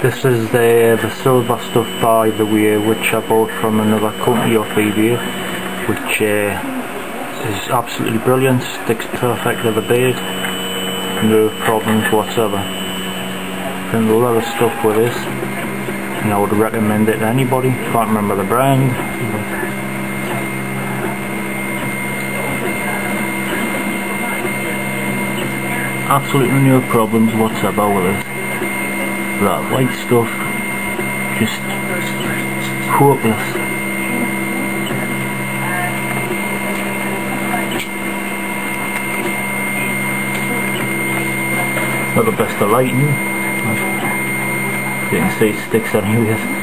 This is the silver stuff, by the way, which I bought from another company off eBay, which is absolutely brilliant, sticks perfect to the bead, no problems whatsoever. Done a lot of stuff with this, and I would recommend it to anybody. Can't remember the brand. Absolutely no problems whatsoever with it. That white stuff, just hopeless. Not the best of lighting. You can see it sticks anyways.